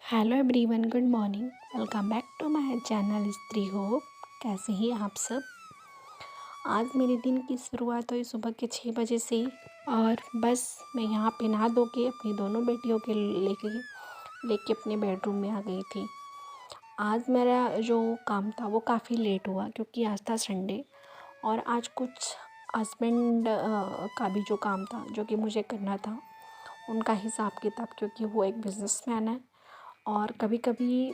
Hello everyone, good morning. Welcome back to my channel Stree hope. कैसे हैं आप सब। आज मेरे दिन की शुरुआत हुई सुबह के 6 बजे से और बस मैं यहाँ पे नहा धो के अपनी दोनों बेटियों के लेके अपने बेडरूम में आ गई थी। आज मेरा जो काम था वो काफ़ी लेट हुआ क्योंकि आज था संडे और आज कुछ हस्बैंड का भी जो काम था जो कि मुझे करना था, उनका हिसाब किताब, क्योंकि वो एक बिजनेसमैन है और कभी कभी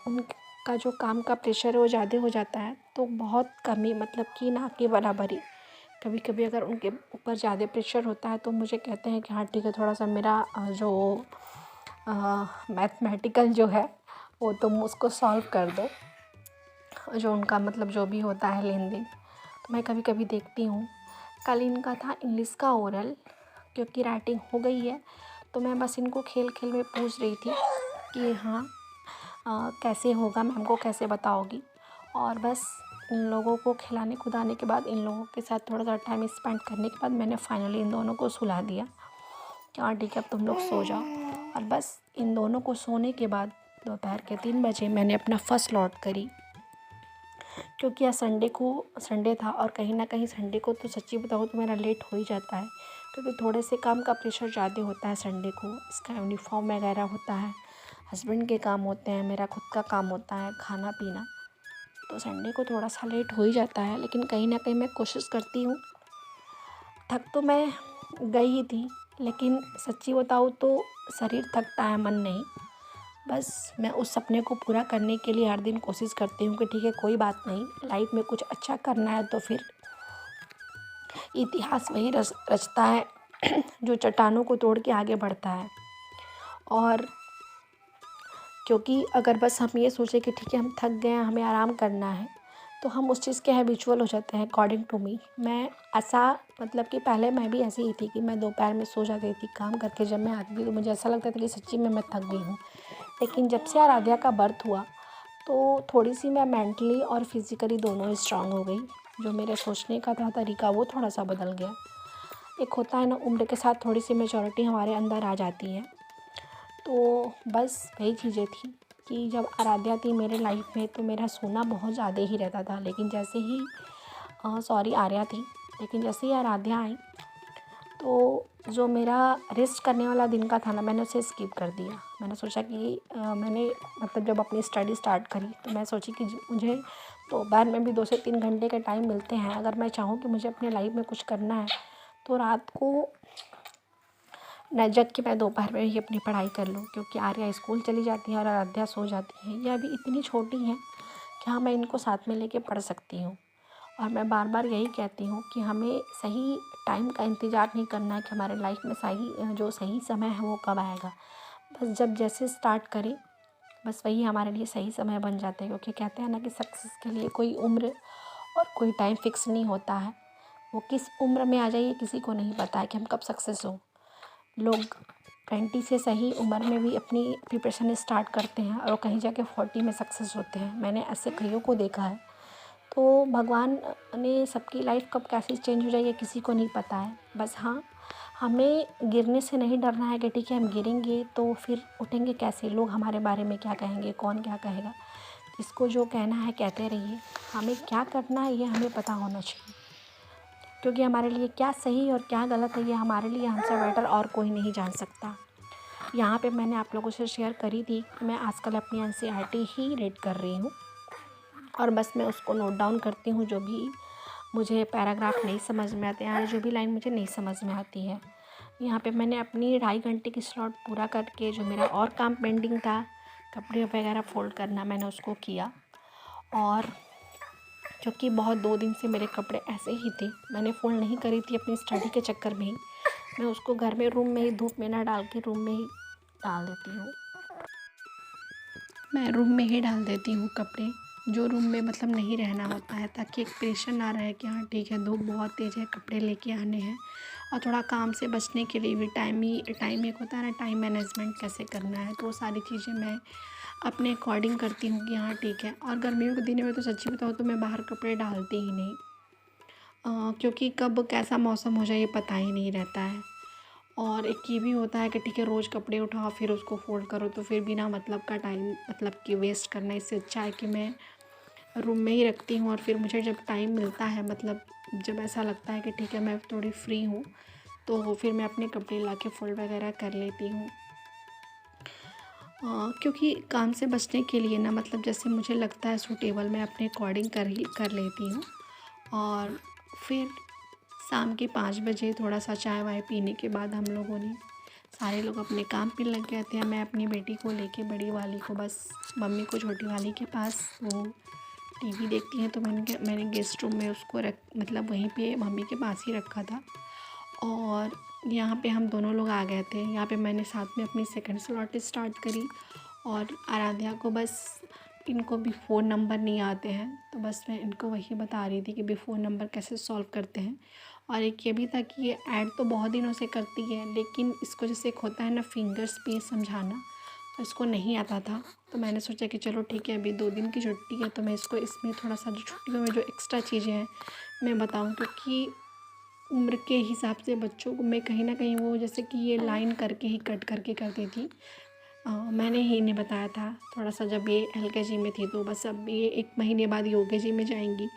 उनका जो काम का प्रेशर है वो ज़्यादा हो जाता है, तो बहुत कमी मतलब कि ना के बराबरी। कभी कभी अगर उनके ऊपर ज़्यादा प्रेशर होता है तो मुझे कहते हैं कि हाँ ठीक है, थोड़ा सा मेरा जो मैथमेटिकल जो है वो तुम उसको सॉल्व कर दो, जो उनका मतलब जो भी होता है लेन देन। तो मैं कभी कभी देखती हूँ। कल इनका था इंग्लिश का ओरल, क्योंकि राइटिंग हो गई है तो मैं बस इनको खेल खेल में पूछ रही थी कि हाँ कैसे होगा, मैम को कैसे बताओगी। और बस इन लोगों को खिलाने खुदाने के बाद, इन लोगों के साथ थोड़ा सा टाइम स्पेंड करने के बाद मैंने फाइनली इन दोनों को सुला दिया कि हाँ ठीक है, अब तुम लोग सो जाओ। और बस इन दोनों को सोने के बाद दोपहर के 3 बजे मैंने अपना फर्स्ट लॉट करी, क्योंकि आज संडे था और कहीं ना कहीं संडे को तो सच्ची बताऊँ तो मेरा लेट हो ही जाता है, क्योंकि थोड़े से काम का प्रेशर ज़्यादा होता है संडे को। इसका यूनिफॉर्म वगैरह होता है, हस्बैंड के काम होते हैं, मेरा खुद का काम होता है, खाना पीना। तो संडे को थोड़ा सा लेट हो ही जाता है, लेकिन कहीं ना कहीं मैं कोशिश करती हूँ। थक तो मैं गई ही थी, लेकिन सच्ची बताऊँ तो शरीर थकता है, मन नहीं। बस मैं उस सपने को पूरा करने के लिए हर दिन कोशिश करती हूँ कि ठीक है, कोई बात नहीं, लाइफ में कुछ अच्छा करना है तो फिर इतिहास वही रचता है जो चट्टानों को तोड़ के आगे बढ़ता है। और क्योंकि अगर बस हम ये सोचें कि ठीक है हम थक गए हैं, हमें आराम करना है, तो हम उस चीज़ के हैबिचुअल हो जाते हैं। अकॉर्डिंग टू मी, मैं ऐसा मतलब कि पहले मैं भी ऐसी ही थी कि मैं दोपहर में सो जाती थी काम करके। जब मैं आती थी तो मुझे ऐसा लगता था कि सच्ची में मैं थक गई हूँ। लेकिन जब से आराध्या का बर्थ हुआ तो थोड़ी सी मैं मेंटली और फिज़िकली दोनों स्ट्रांग हो गई। जो मेरे सोचने का था तरीका वो थोड़ा सा बदल गया। एक होता है ना, उम्र के साथ थोड़ी सी मेचोरिटी हमारे अंदर आ जाती है। तो बस वही चीज़ें थी कि जब आराध्या थी मेरे लाइफ में तो मेरा सोना बहुत ज़्यादा ही रहता था, लेकिन जैसे ही आर्या थी, लेकिन जैसे ही आराध्या आई तो जो मेरा रेस्ट करने वाला दिन का था ना, मैंने उसे स्किप कर दिया। मैंने सोचा कि मैंने मतलब जब अपनी स्टडी स्टार्ट करी तो मैं सोची कि मुझे दोपहर में भी 2 से 3 घंटे के टाइम मिलते हैं। अगर मैं चाहूँ कि मुझे अपने लाइफ में कुछ करना है तो रात को न जग के मैं दोपहर में ही अपनी पढ़ाई कर लूँ, क्योंकि आर्या स्कूल चली जाती है और आराध्या सो जाती है। ये अभी इतनी छोटी हैं कि हाँ मैं इनको साथ में लेके पढ़ सकती हूँ। और मैं बार बार यही कहती हूँ कि हमें सही टाइम का इंतज़ार नहीं करना है कि हमारे लाइफ में सही समय है वो कब आएगा। बस जब जैसे स्टार्ट करें, बस वही हमारे लिए सही समय बन जाता है। क्योंकि कहते हैं ना कि सक्सेस के लिए कोई उम्र और कोई टाइम फिक्स नहीं होता है। वो किस उम्र में आ जाइए किसी को नहीं पता है कि हम कब सक्सेस हो। लोग 20 से सही उम्र में भी अपनी प्रिपरेशन स्टार्ट करते हैं और कहीं जाके 40 में सक्सेस होते हैं। मैंने ऐसे कईयों को देखा है। तो भगवान ने सबकी लाइफ कब कैसे चेंज हो जाएगी किसी को नहीं पता है। बस हाँ, हमें गिरने से नहीं डरना है कि ठीक है हम गिरेंगे तो फिर उठेंगे कैसे, लोग हमारे बारे में क्या कहेंगे, कौन क्या कहेगा। इसको जो कहना है कहते रहिए, हमें क्या करना है ये हमें पता होना चाहिए। क्योंकि हमारे लिए क्या सही और क्या गलत है ये हमारे लिए हमसे बेटर और कोई नहीं जान सकता। यहाँ पे मैंने आप लोगों से शेयर करी थी कि मैं आजकल अपनी एनसीईआरटी ही रीड कर रही हूँ और बस मैं उसको नोट डाउन करती हूँ। जो भी मुझे पैराग्राफ नहीं समझ में आते हैं, जो भी लाइन मुझे नहीं समझ में आती है, यहाँ पे मैंने अपनी 2.5 घंटे की स्लॉट पूरा करके जो मेरा और काम पेंडिंग था, कपड़े वगैरह फोल्ड करना, मैंने उसको किया। और क्योंकि बहुत 2 दिन से मेरे कपड़े ऐसे ही थे, मैंने फोल्ड नहीं करी थी अपनी स्टडी के चक्कर में ही, मैं उसको घर में रूम में ही धूप में ना डाल के रूम में ही डाल देती हूँ। मैं रूम में ही डाल देती हूँ कपड़े, जो रूम में मतलब नहीं रहना होता है, ताकि एक प्रेशर ना रहे कि हाँ ठीक है धूप बहुत तेज़ है, कपड़े लेके आने हैं। और थोड़ा काम से बचने के लिए भी टाइम एक होता है ना, टाइम मैनेजमेंट कैसे करना है, तो वो सारी चीज़ें मैं अपने अकॉर्डिंग करती हूँ कि हाँ ठीक है। और गर्मियों के दिनों में तो सच्ची बताऊँ तो मैं बाहर कपड़े डालती ही नहीं, क्योंकि कब कैसा मौसम हो जाए ये पता ही नहीं रहता है। और एक ये भी होता है कि ठीक है रोज़ कपड़े उठाओ फिर उसको फ़ोल्ड करो, तो फिर बिना मतलब का टाइम मतलब कि वेस्ट करना, इससे अच्छा है कि मैं रूम में ही रखती हूँ। और फिर मुझे जब टाइम मिलता है मतलब जब ऐसा लगता है कि ठीक है मैं थोड़ी फ्री हूँ, तो फिर मैं अपने कपड़े ला के फ़ोल्ड वगैरह कर लेती हूँ। क्योंकि काम से बचने के लिए ना मतलब जैसे मुझे लगता है सूटेबल मैं अपने अकॉर्डिंग कर लेती हूँ। और फिर शाम के 5 बजे थोड़ा सा चाय वाय पीने के बाद हम लोगों ने सारे लोग अपने काम पे लग गए थे। मैं अपनी बेटी को लेके बड़ी वाली को बस मम्मी को छोटी वाली के पास, वो टीवी देखती हैं, तो मैंने गेस्ट रूम में उसको रख मतलब वहीं पे मम्मी के पास ही रखा था। और यहाँ पे हम दोनों लोग आ गए थे। यहाँ पे मैंने साथ में अपनी सेकंड स्लॉट स्टार्ट करी। और आराध्या को बस इनको भी फ़ोन नंबर नहीं आते हैं, तो बस मैं इनको वही बता रही थी कि बिफोर नंबर कैसे सॉल्व करते हैं। और एक ये भी था कि ये ऐड तो बहुत दिनों से करती है, लेकिन इसको जैसे एक होता है ना फिंगर्स पे समझाना, तो इसको नहीं आता था। तो मैंने सोचा कि चलो ठीक है अभी 2 दिन की छुट्टी है, तो मैं इसको इसमें थोड़ा सा जो छुट्टियों में जो एक्स्ट्रा चीज़ें हैं मैं बताऊँ, क्योंकि उम्र के हिसाब से बच्चों को मैं कहीं ना कहीं वो जैसे कि ये लाइन करके ही कट करके करती थी। मैंने ही इन्हें बताया था थोड़ा सा जब ये एलकेजी में थी, तो बस अब ये 1 महीने बाद यूकेजी में जाएंगी,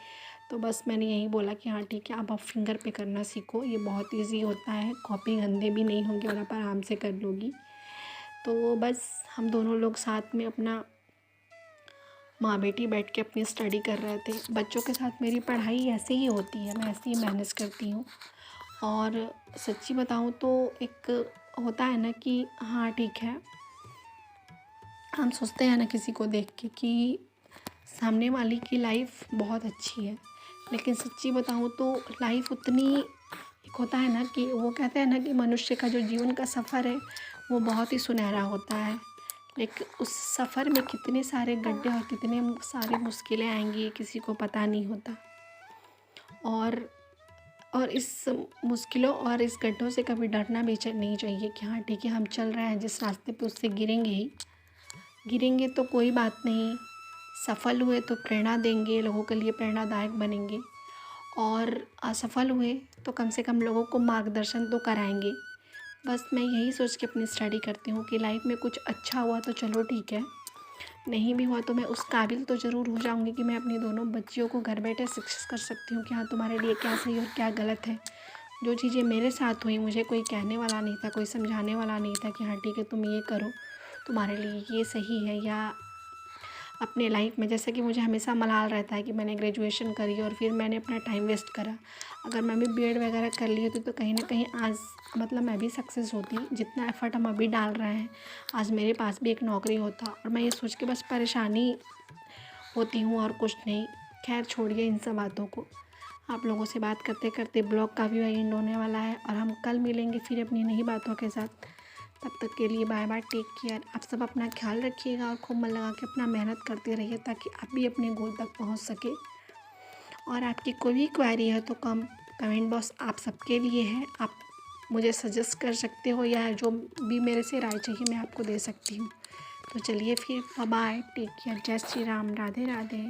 तो बस मैंने यही बोला कि हाँ ठीक है अब आप फिंगर पे करना सीखो, ये बहुत इजी होता है, कॉपी गंदे भी नहीं होंगे और आप आराम से कर लोगी। तो बस हम दोनों लोग साथ में अपना माँ बेटी बैठ के अपनी स्टडी कर रहे थे। बच्चों के साथ मेरी पढ़ाई ऐसे ही होती है, मैं ऐसे ही मैनेज करती हूँ। और सच्ची बताऊँ तो एक होता है ना कि हाँ ठीक है, हम सोचते हैं ना किसी को देख के कि सामने वाली की लाइफ बहुत अच्छी है, लेकिन सच्ची बताऊँ तो लाइफ उतनी एक होता है ना कि वो कहते हैं ना कि मनुष्य का जो जीवन का सफ़र है वो बहुत ही सुनहरा होता है, लेकिन उस सफ़र में कितने सारे गड्ढे और कितने सारी मुश्किलें आएंगी किसी को पता नहीं होता। और इस मुश्किलों और इस गड्ढों से कभी डरना भी नहीं चाहिए कि हाँ ठीक है हम चल रहे हैं जिस रास्ते पे उससे गिरेंगे ही गिरेंगे, तो कोई बात नहीं, सफल हुए तो प्रेरणा देंगे, लोगों के लिए प्रेरणादायक बनेंगे। और असफल हुए तो कम से कम लोगों को मार्गदर्शन तो कराएंगे। बस मैं यही सोच के अपनी स्टडी करती हूँ कि लाइफ में कुछ अच्छा हुआ तो चलो ठीक है, नहीं भी हुआ तो मैं उस काबिल तो ज़रूर हो जाऊँगी कि मैं अपनी दोनों बच्चियों को घर बैठे शिक्षित कर सकती हूँ कि हाँ तुम्हारे लिए क्या सही और क्या गलत है। जो चीज़ें मेरे साथ हुई मुझे कोई कहने वाला नहीं था, कोई समझाने वाला नहीं था कि हाँ ठीक है तुम ये करो, तुम्हारे लिए ये सही है। या अपने लाइफ में जैसे कि मुझे हमेशा मलाल रहता है कि मैंने ग्रेजुएशन करी और फिर मैंने अपना टाइम वेस्ट करा। अगर मैं भी बीएड वगैरह कर ली होती तो कहीं ना कहीं आज मतलब मैं भी सक्सेस होती। जितना एफ़र्ट हम अभी डाल रहे हैं आज मेरे पास भी एक नौकरी होता, और मैं ये सोच के बस परेशानी होती हूँ और कुछ नहीं। खैर छोड़िए इन सब बातों को। आप लोगों से बात करते करते ब्लॉग का भी एंड होने वाला है, और हम कल मिलेंगे फिर अपनी नई बातों के साथ। तब तक के लिए बाय बाय, टेक केयर। आप सब अपना ख्याल रखिएगा और खूब मन लगा के अपना मेहनत करते रहिए ताकि आप भी अपने गोल तक पहुंच सके। और आपकी कोई भी क्वेरी है तो कमेंट बॉक्स आप सबके लिए है, आप मुझे सजेस्ट कर सकते हो या जो भी मेरे से राय चाहिए मैं आपको दे सकती हूँ। तो चलिए फिर बाय, टेक केयर, जय श्री राम, राधे राधे।